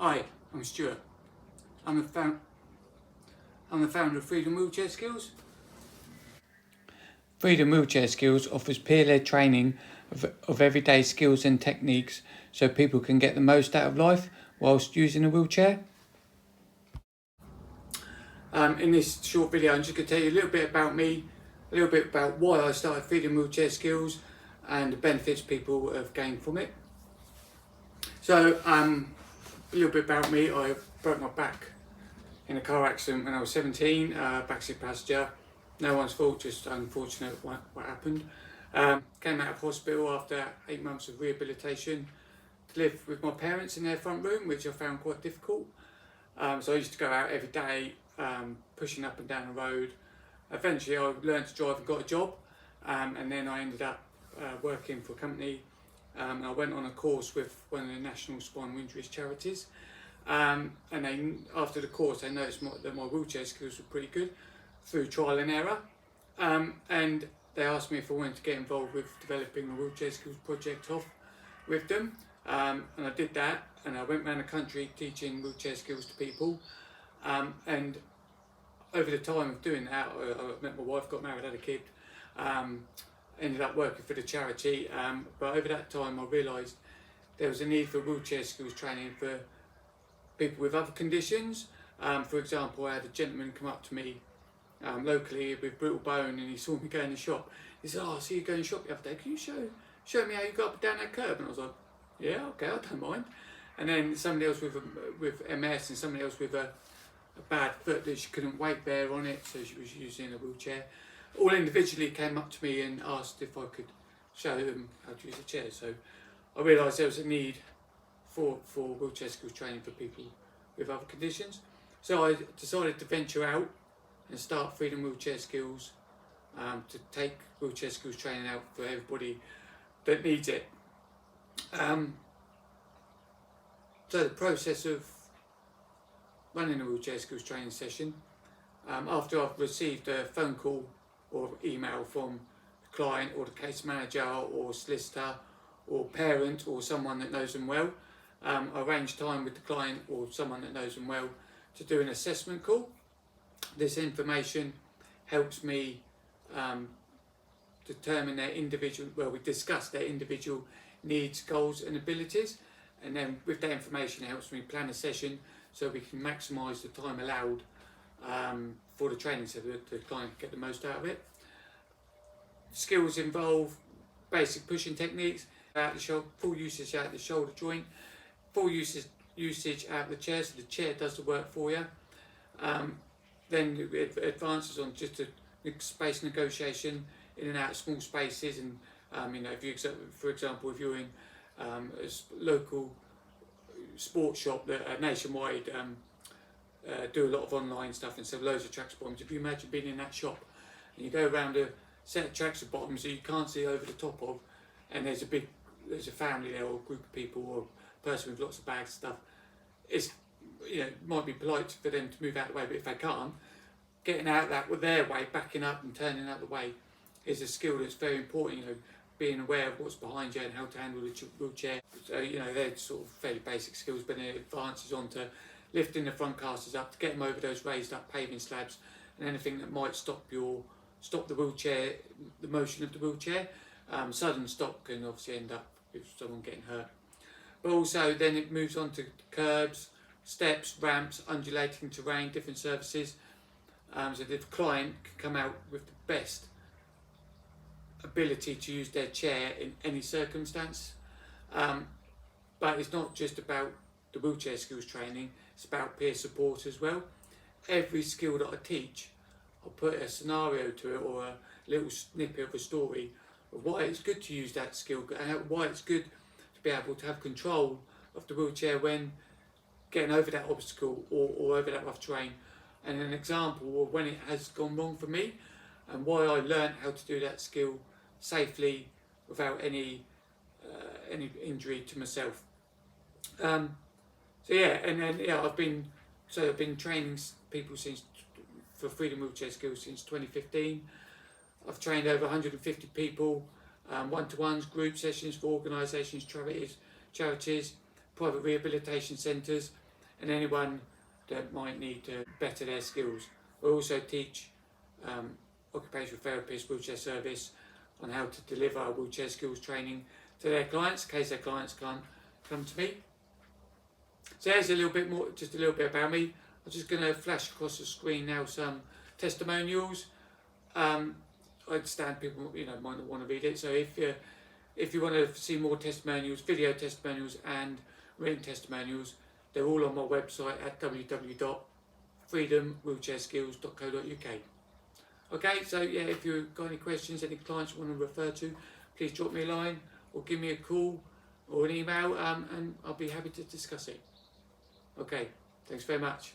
Hi, I'm Stuart. I'm the founder of Freedom Wheelchair Skills. Freedom Wheelchair Skills offers peer-led training of everyday skills and techniques so people can get the most out of life whilst using a wheelchair. In this short video, I'm just going to tell you a little bit about me, a little bit about why I started Freedom Wheelchair Skills and the benefits people have gained from it. So, a little bit about me. I broke my back in a car accident when I was 17, backseat passenger. No one's fault, just unfortunate what happened. Came out of hospital after 8 months of rehabilitation to live with my parents in their front room, which I found quite difficult. So I used to go out every day, pushing up and down the road. Eventually I learned to drive and got a job, and then I ended up working for a company. I went on a course with one of the national spinal injuries charities, and then after the course they noticed that my wheelchair skills were pretty good through trial and error, and they asked me if I wanted to get involved with developing a wheelchair skills project off with them, and I did that, and I went around the country teaching wheelchair skills to people, and over the time of doing that I met my wife, got married, had a kid, ended up working for the charity, but over that time I realised there was a need for wheelchair skills training for people with other conditions. For example, I had a gentleman come up to me locally with brittle bone, and he saw me go in the shop. He said, "Oh, I see you going to the shop the other day, can you show me how you got up and down that curb?" And I was like, "Yeah, okay, I don't mind." And then somebody else with MS, and somebody else with a bad foot that she couldn't weight bear on it, so she was using a wheelchair. All individually came up to me and asked if I could show them how to use a chair. So I realised there was a need for wheelchair skills training for people with other conditions. So I decided to venture out and start Freedom Wheelchair Skills, to take wheelchair skills training out for everybody that needs it. So the process of running a wheelchair skills training session, after I've received a phone call or email from the client or the case manager or solicitor or parent or someone that knows them well, I arrange time with the client or someone that knows them well to do an assessment call. This information helps me determine their individual, we discuss their individual needs, goals and abilities, and then with that information it helps me plan a session so we can maximise the time allowed for the training so that the client can get the most out of it. Skills involve basic pushing techniques, out the shoulder, full usage out the shoulder joint, full usage out the chair, so the chair does the work for you. Then it advances on just a space negotiation in and out of small spaces, and if you, for example, if you're in a local sports shop that nationwide do a lot of online stuff and sell loads of tracks bottoms. If you imagine being in that shop and you go around a set of tracks bottoms that you can't see over the top of, and there's a family there or a group of people or a person with lots of bags and stuff, it's, it might be polite for them to move out of the way, but if they can't, getting out that with their way, backing up and turning out the way is a skill that's very important. Being aware of what's behind you and how to handle the wheelchair. So they're sort of fairly basic skills, but then it advances on to lifting the front casters up to get them over those raised up paving slabs and anything that might stop the wheelchair, the motion of the wheelchair. Sudden stop can obviously end up with someone getting hurt. But also then it moves on to curbs, steps, ramps, undulating terrain, different surfaces. So the client can come out with the best ability to use their chair in any circumstance. But it's not just about the wheelchair skills training, it's about peer support as well. Every skill that I teach, I'll put a scenario to it or a little snippet of a story of why it's good to use that skill and why it's good to be able to have control of the wheelchair when getting over that obstacle or over that rough terrain, and an example of when it has gone wrong for me and why I learned how to do that skill safely without any injury to myself. I've been training people for Freedom Wheelchair Skills since 2015. I've trained over 150 people, one-to-ones, group sessions for organisations, charities, private rehabilitation centres, and anyone that might need to better their skills. We also teach occupational therapists, wheelchair service, on how to deliver wheelchair skills training to their clients in case their clients can't come to me. So there's a little bit more, just a little bit about me. I'm just going to flash across the screen now some testimonials. I understand people, might not want to read it. So if you want to see more testimonials, video testimonials and written testimonials, they're all on my website at www.freedomwheelchairskills.co.uk. Okay, so yeah, if you've got any questions, any clients you want to refer to, please drop me a line or give me a call or an email, and I'll be happy to discuss it. Okay, thanks very much.